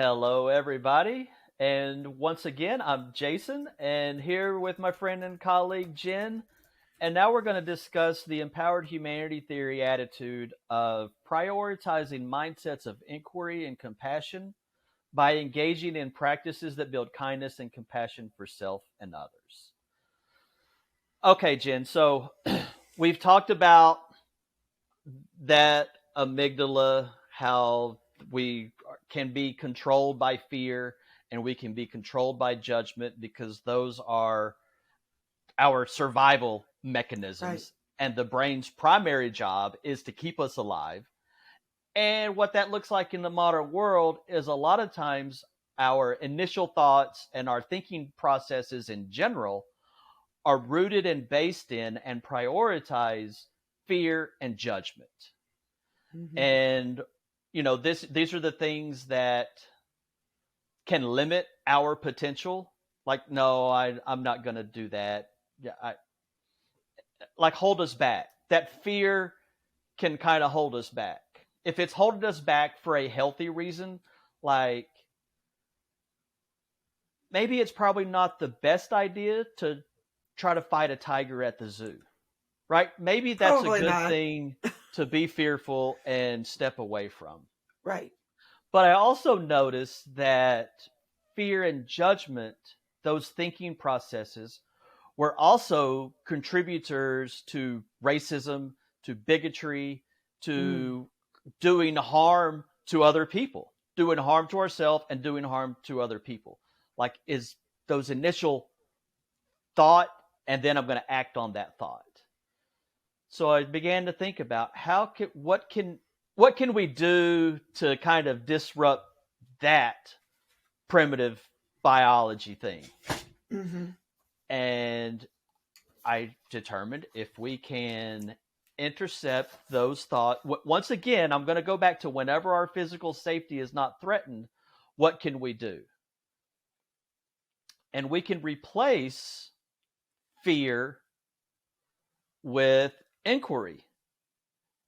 Hello, everybody. And once again, I'm Jason, and here with my friend and colleague Jen. And now we're going to discuss the empowered humanity theory attitude of prioritizing mindsets of inquiry and compassion by engaging in practices that build kindness and compassion for self and others. Okay, Jen, so we've talked about that amygdala, how we can be controlled by fear and we can be controlled by judgment because those are our survival Right. mechanisms. And the brain's primary job is to keep us alive. And what that looks like in the modern world is a lot of times our initial thoughts and our thinking processes in general are rooted and based in and prioritize fear and judgment. Hmm. And these are the things that can limit our potential. Like, no, I'm not going to do that. Yeah, like hold us back. That fear can kind of hold us back. If it's holding us back for a healthy reason, like maybe it's probably not the best idea to try to fight a tiger at the zoo, right? Maybe that's a Probably good not. thing to be fearful and step away from. Right. But I also noticed that fear and judgment, those thinking processes, were also contributors to racism, to bigotry, Mm. to doing harm to other people, doing harm to ourselves and doing harm to other people. Like, is those initial thought, and then I'm going to act on that thought. So I began to think about what can we do to kind of disrupt that primitive biology thing. Hmm. And I determined if we can intercept those thoughts. Once again, I'm going to go back to whenever our physical safety is not threatened, what can we do? And we can replace fear with inquiry.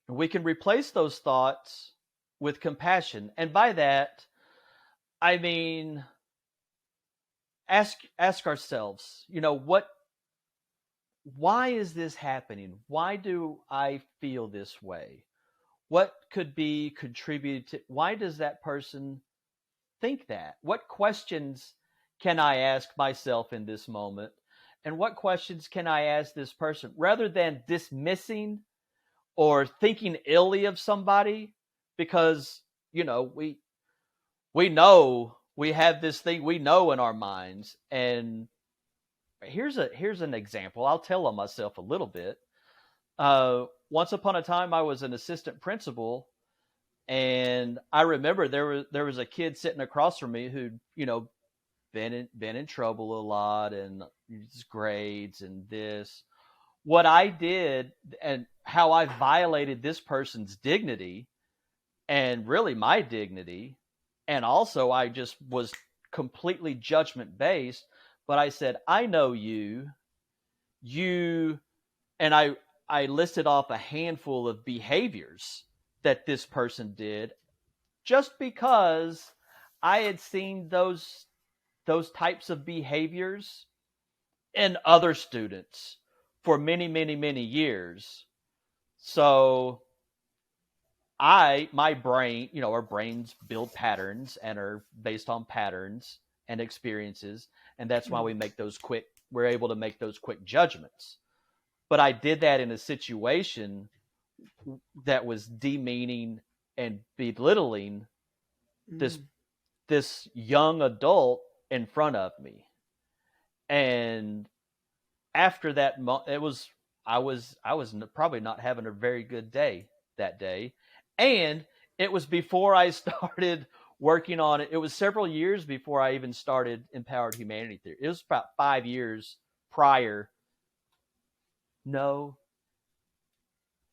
We can replace those thoughts with compassion. And by that, I mean, ask ourselves, why is this happening? Why do I feel this way? What could be contributed to? Why does that person think that? What questions can I ask myself in this moment? And what questions can I ask this person rather than dismissing or thinking illy of somebody? Because, you know, we know we have this thing we know in our minds. And here's an example. I'll tell on myself a little bit. Once upon a time, I was an assistant principal, and I remember there was a kid sitting across from me who been in trouble a lot and his grades and this. What I did and how I violated this person's dignity and really my dignity, and also I just was completely judgment based. But I said, I know you, and I listed off a handful of behaviors that this person did just because I had seen those types of behaviors in other students for many, many, many years. So my brain, our brains build patterns and are based on patterns and experiences. And that's why we're able to make those quick judgments. But I did that in a situation that was demeaning and belittling this Mm. this young adult in front of me. And after that, I was probably not having a very good day that day, and it was before I started working on it. It was several years before I even started empowered humanity theory. It was about 5 years prior. No,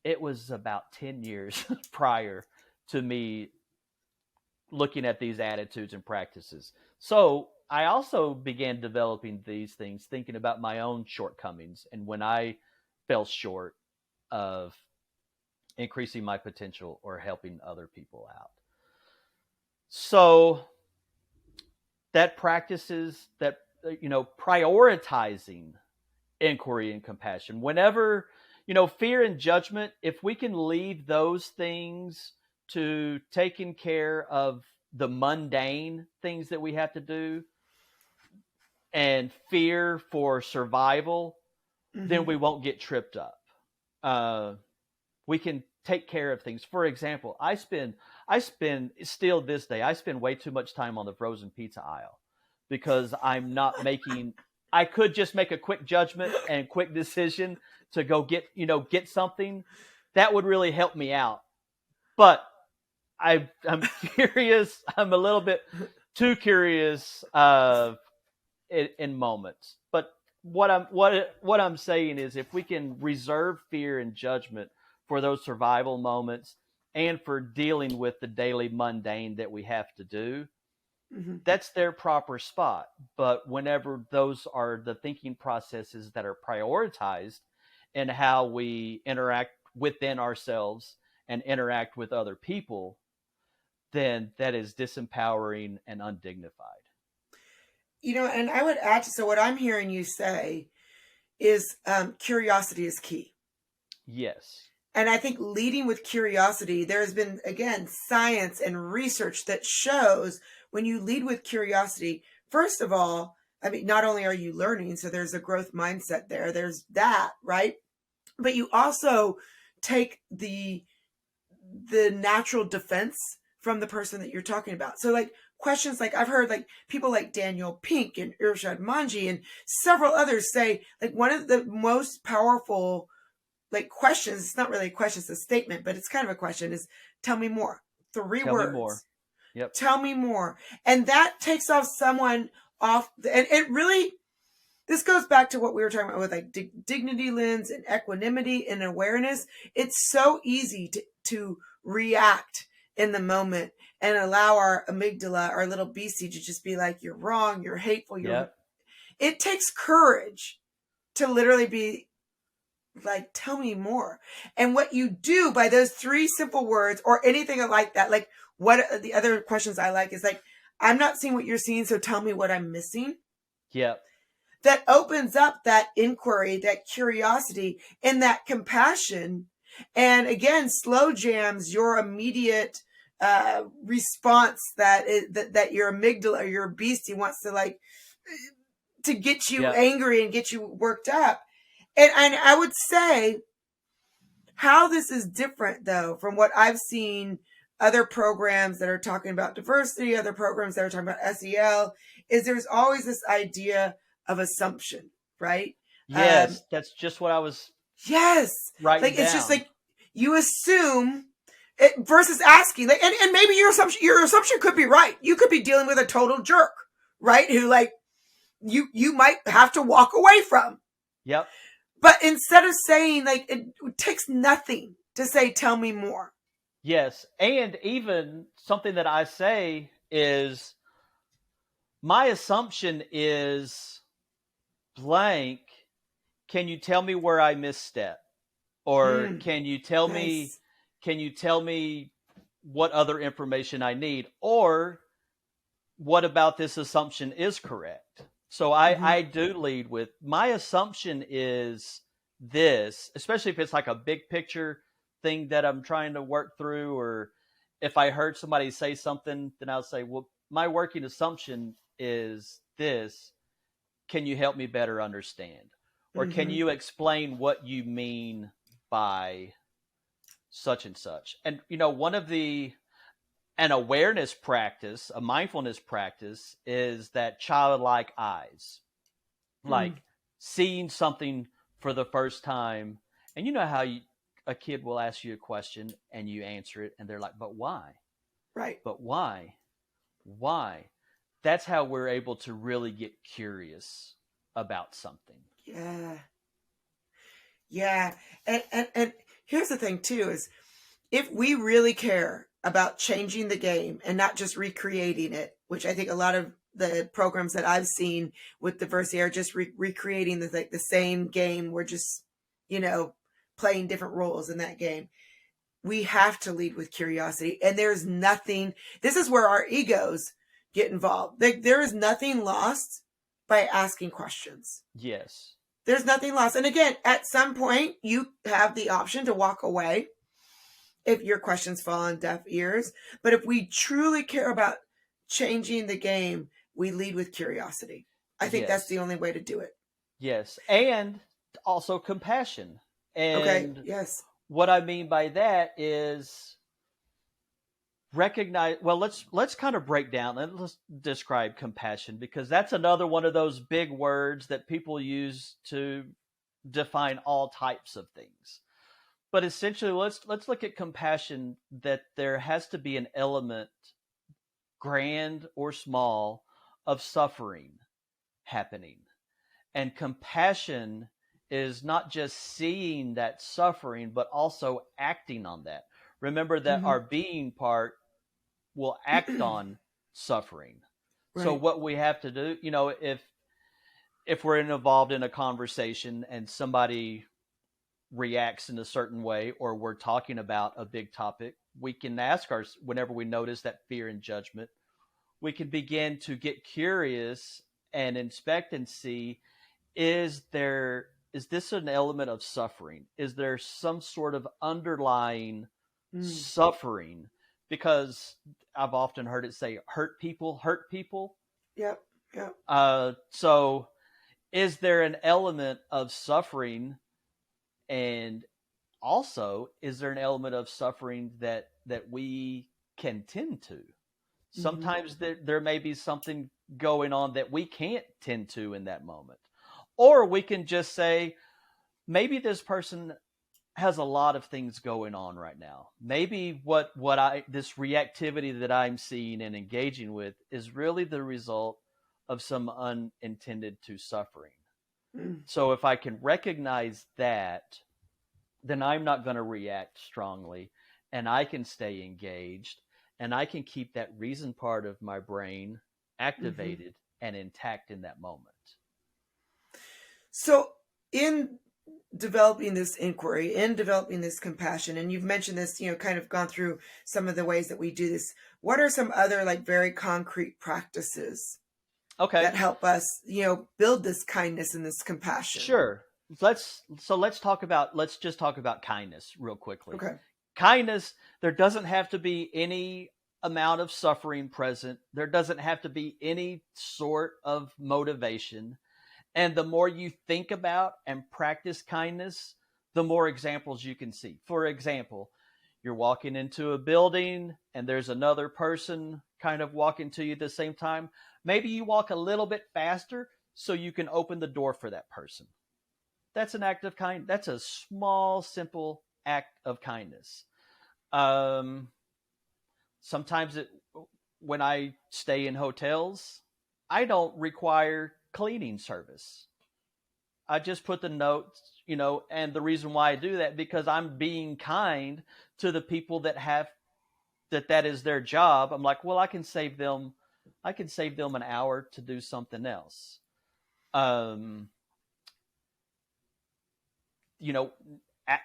it was about 10 years prior to me looking at these attitudes and practices. So I also began developing these things, thinking about my own shortcomings and when I fell short of increasing my potential or helping other people out. So that practices that, prioritizing inquiry and compassion. Whenever, fear and judgment, if we can leave those things to taking care of the mundane things that we have to do and fear for survival, then we won't get tripped up. We can take care of things. For example, I spend still this day, I spend way too much time on the frozen pizza aisle because I'm not making, I could just make a quick judgment and quick decision to go get something that would really help me out. But I'm curious. I'm a little bit too curious in moments. But what I'm saying is, if we can reserve fear and judgment for those survival moments and for dealing with the daily mundane that we have to do, that's their proper spot. But whenever those are the thinking processes that are prioritized in how we interact within ourselves and interact with other people, then that is disempowering and undignified. And I would add to, so what I'm hearing you say is curiosity is key. Yes. And I think leading with curiosity, there's been, again, science and research that shows when you lead with curiosity, first of all, I mean, not only are you learning, so there's a growth mindset there, there's that, right? But you also take the natural defense from the person that you're talking about. So like questions like I've heard like people like Daniel Pink and Irshad Manji and several others say like one of the most powerful like questions, it's not really a question, it's a statement, but it's kind of a question, is tell me more. Three Tell words. me more. Yep. Tell me more. And that takes off someone off, and it really, this goes back to what we were talking about with like dignity lens and equanimity and awareness. It's so easy to react in the moment and allow our amygdala, our little beastie, to just be like, you're wrong, you're hateful. Yep. It takes courage to literally be like, tell me more. And what you do by those three simple words or anything like that, like what the other questions I like is like, I'm not seeing what you're seeing, so tell me what I'm missing. Yep. That opens up that inquiry, that curiosity, and that compassion. And again, slow jams your immediate response that your amygdala or your beastie wants to like to get you angry and get you worked up. And I would say how this is different, though, from what I've seen other programs that are talking about diversity, other programs that are talking about SEL, is there's always this idea of assumption, right? Yes, that's just what I was. Yes, writing like down. It's just like you assume it versus asking. Like, and maybe your assumption could be right. You could be dealing with a total jerk, right? Who like you might have to walk away from. Yep. But instead of saying, like, it takes nothing to say, tell me more. Yes. And even something that I say is, my assumption is blank. Can you tell me where I misstep? Or can you tell me what other information I need? Or what about this assumption is correct? So I do lead with, my assumption is this, especially if it's like a big picture thing that I'm trying to work through, or if I heard somebody say something, then I'll say, well, my working assumption is this. Can you help me better understand? Or can you explain what you mean by such and such? And, an awareness practice, a mindfulness practice, is that childlike eyes, like seeing something for the first time. And you know how a kid will ask you a question and you answer it and they're like, but why? Right. But why? Why? That's how we're able to really get curious about something. Yeah. Yeah. And here's the thing too, is if we really care about changing the game and not just recreating it, which I think a lot of the programs that I've seen with diversity are just recreating the same game. We're just, playing different roles in that game. We have to lead with curiosity. And there's nothing, this is where our egos get involved. Like, there is nothing lost by asking questions. Yes. There's nothing lost. And again, at some point, you have the option to walk away if your questions fall on deaf ears. But if we truly care about changing the game, we lead with curiosity. I think that's Yes. the only way to do it. Yes. And also compassion. Okay. And Yes. what I mean by that is recognize, well, let's kind of break down and let's describe compassion, because that's another one of those big words that people use to define all types of things. But essentially, let's look at compassion, that there has to be an element, grand or small, of suffering happening. And compassion is not just seeing that suffering, but also acting on that. Remember that Mm-hmm. our being part will act on suffering. So Right. what we have to do, if we're involved in a conversation and somebody reacts in a certain way, or we're talking about a big topic, we can ask our, whenever we notice that fear and judgment, we can begin to get curious and inspect and see, is this an element of suffering? Is there some sort of underlying Mm. suffering? Because I've often heard it say, hurt people hurt people. Yep. Yep. So is there an element of suffering? And also, is there an element of suffering that we can tend to? Mm-hmm. Sometimes there may be something going on that we can't tend to in that moment. Or we can just say, maybe this person has a lot of things going on right now. Maybe this reactivity that I'm seeing and engaging with is really the result of some unintended to suffering. Mm. So if I can recognize that, then I'm not going to react strongly, and I can stay engaged, and I can keep that reason part of my brain Mm-hmm. activated and intact in that moment. So, in developing this inquiry, in developing this compassion, and you've mentioned this, kind of gone through some of the ways that we do this, what are some other, like, very concrete practices Okay, that help us, build this kindness and this compassion? sure. Let's just talk about kindness real quickly. Okay. Kindness, there doesn't have to be any amount of suffering present. There doesn't have to be any sort of motivation. And the more you think about and practice kindness, the more examples you can see. For example, you're walking into a building and there's another person kind of walking to you at the same time. Maybe you walk a little bit faster so you can open the door for that person. That's an act of kindness. That's a small, simple act of kindness. Um, sometimes when I stay in hotels, I don't require cleaning service. I just put the notes, and the reason why I do that, because I'm being kind to the people that is their job. I'm like, well, I can save them an hour to do something else. Um,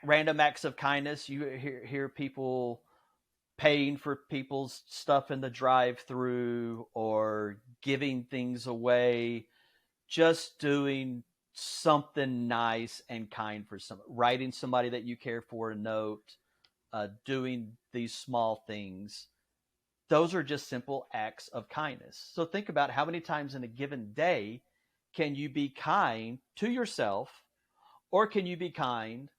Random acts of kindness. You hear people paying for people's stuff in the drive-through, or giving things away, just doing something nice and kind for writing somebody that you care for a note, doing these small things. Those are just simple acts of kindness. So think about how many times in a given day can you be kind to yourself, or can you be kind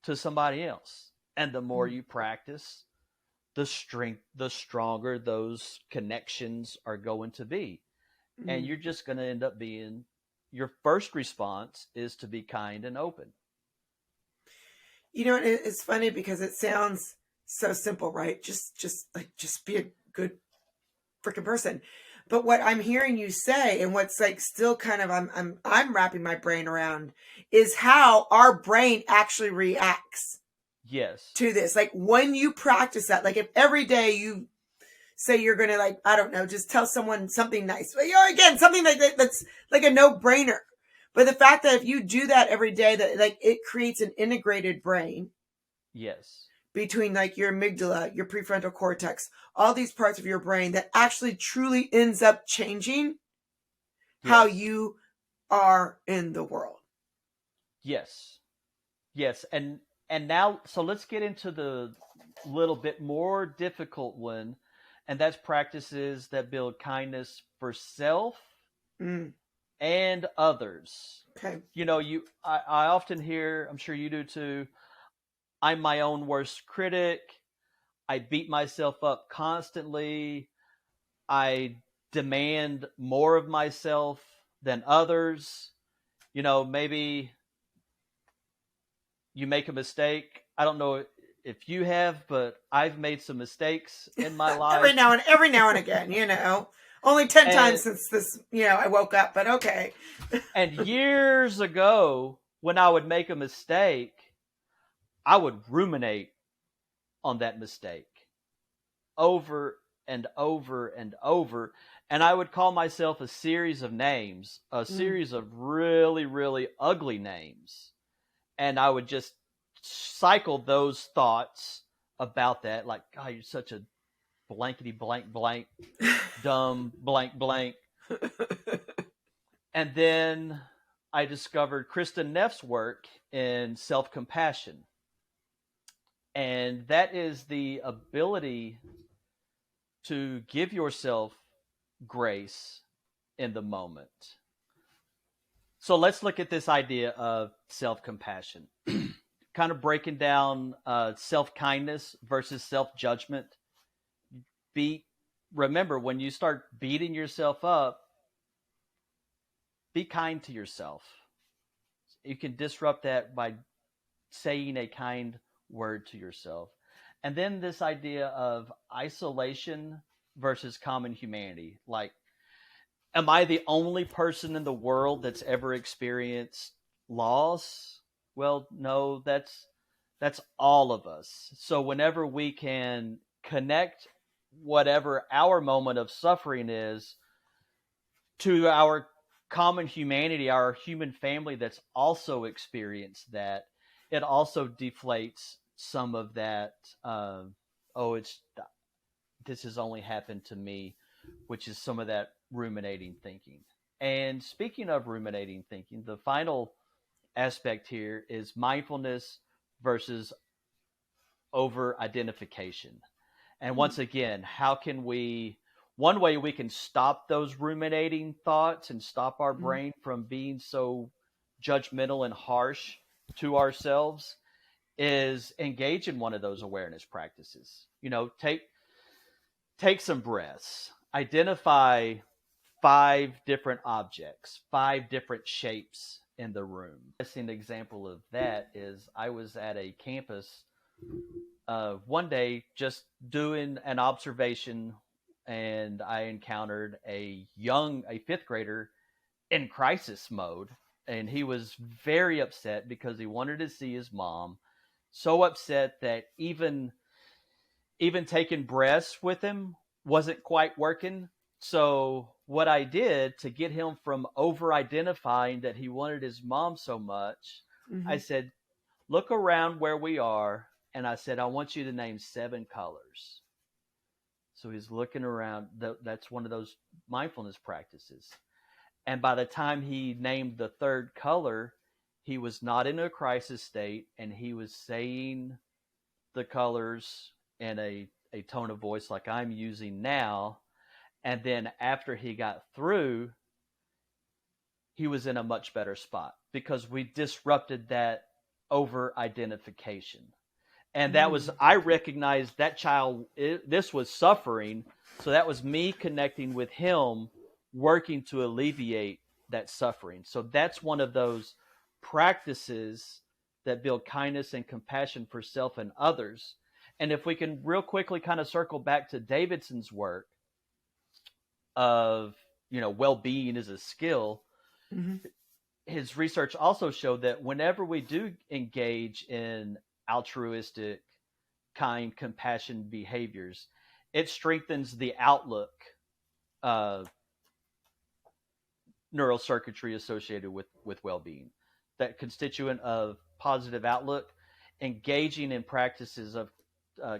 to somebody else? And the more you practice, the stronger those connections are going to be. And Mm-hmm. you're just going to end up being, your first response is to be kind and open. It's funny because it sounds so simple, right? Just be a good freaking person. But what I'm hearing you say, and what's like still kind of I'm wrapping my brain around, is how our brain actually reacts Yes. to this. Like, when you practice that, like, if every day you say you're gonna, like, I don't know, just tell someone something nice, again, something like that's like a no-brainer. But the fact that if you do that every day, that, like, it creates an integrated brain, Yes. between like your amygdala, your prefrontal cortex, all these parts of your brain that actually truly ends up changing how Yes. you are in the world. Yes. Yes. And now so let's get into the little bit more difficult one, and that's practices that build kindness for self Mm, and others. okay. I often hear, I'm sure you do too, I'm my own worst critic. I beat myself up constantly. I demand more of myself than others. Maybe you make a mistake. I don't know if you have, but I've made some mistakes in my life. Every now and again, Only 10 times and since this, I woke up, but okay. and years ago, when I would make a mistake, I would ruminate on that mistake over and over and over. And I would call myself a series of names, a Mm. series of really, really ugly names. And I would just cycle those thoughts about that, like, God, you're such a blankety blank blank, dumb blank blank. And then I discovered Kristen Neff's work in self compassion. And that is the ability to give yourself grace in the moment. So let's look at this idea of self compassion, kind of breaking down self kindness versus self judgment. Be Remember, when you start beating yourself up, be kind to yourself. You can disrupt that by saying a kind word to yourself. And then this idea of isolation versus common humanity. Like, am I the only person in the world that's ever experienced loss? Well, no, that's all of us. So whenever we can connect whatever our moment of suffering is to our common humanity, our human family that's also experienced that, it also deflates some of that. Oh, it's this has only happened to me, which is some of that ruminating thinking. And speaking of ruminating thinking, the final aspect here is mindfulness versus over identification. And once again, how can we, one way we can stop those ruminating thoughts and stop our Mm. brain from being so judgmental and harsh to ourselves is engage in one of those awareness practices. Take some breaths, identify 5 different objects, 5 different shapes in the room. An example of that is I was at a campus one day just doing an observation, and I encountered a fifth grader in crisis mode, and he was very upset because he wanted to see his mom. So upset that even taking breaths with him wasn't quite working. So what I did to get him from over identifying that he wanted his mom so much, I Mm-hmm. said, look around where we are. And I said, I want you to name 7 colors. So he's looking around. That's one of those mindfulness practices. And by the time he named the third color, he was not in a crisis state, and he was saying the colors in a tone of voice like I'm using now. And then after he got through, he was in a much better spot because we disrupted that over identification. And that was, Mm. I recognized that child, this was suffering. So that was me connecting with him, working to alleviate that suffering. So that's one of those practices that build kindness and compassion for self and others. And if we can real quickly kind of circle back to Davidson's work of, well-being is a skill, Mm-hmm. his research also showed that whenever we do engage in altruistic, kind, compassion behaviors, it strengthens the outlook uh, neural circuitry associated with well-being. That constituent of positive outlook, engaging in practices of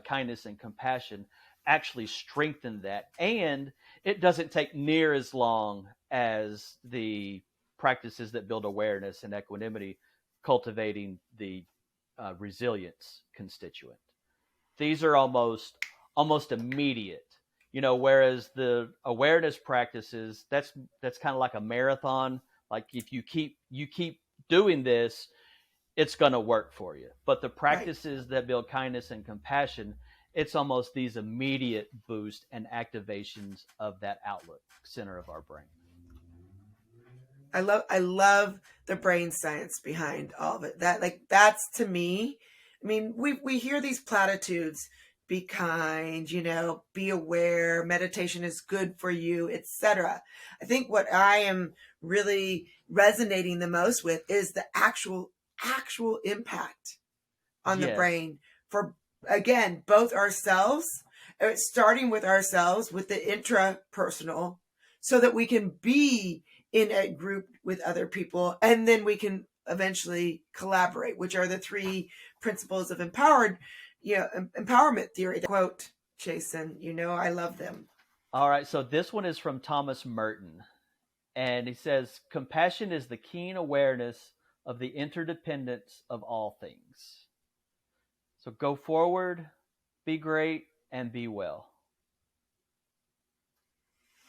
kindness and compassion actually strengthen that. And it doesn't take near as long as the practices that build awareness and equanimity, cultivating the resilience constituent. These are almost immediate, whereas the awareness practices, that's kind of like a marathon. Like if you keep doing this, it's going to work for you. But the Right. practices that build kindness and compassion, it's almost these immediate boosts and activations of that outlet center of our brain. I love the brain science behind all of it. That's to me. I mean, we hear these platitudes: be kind, be aware, meditation is good for you, etc. I think what I am really resonating the most with is the actual impact on the Yes. brain for, again, both ourselves, starting with ourselves, with the intrapersonal, so that we can be in a group with other people, and then we can eventually collaborate, which are the three principles of empowerment theory. Quote, Jason, I love them. All right. So this one is from Thomas Merton. And he says, compassion is the keen awareness of the interdependence of all things. So go forward, be great, and be well.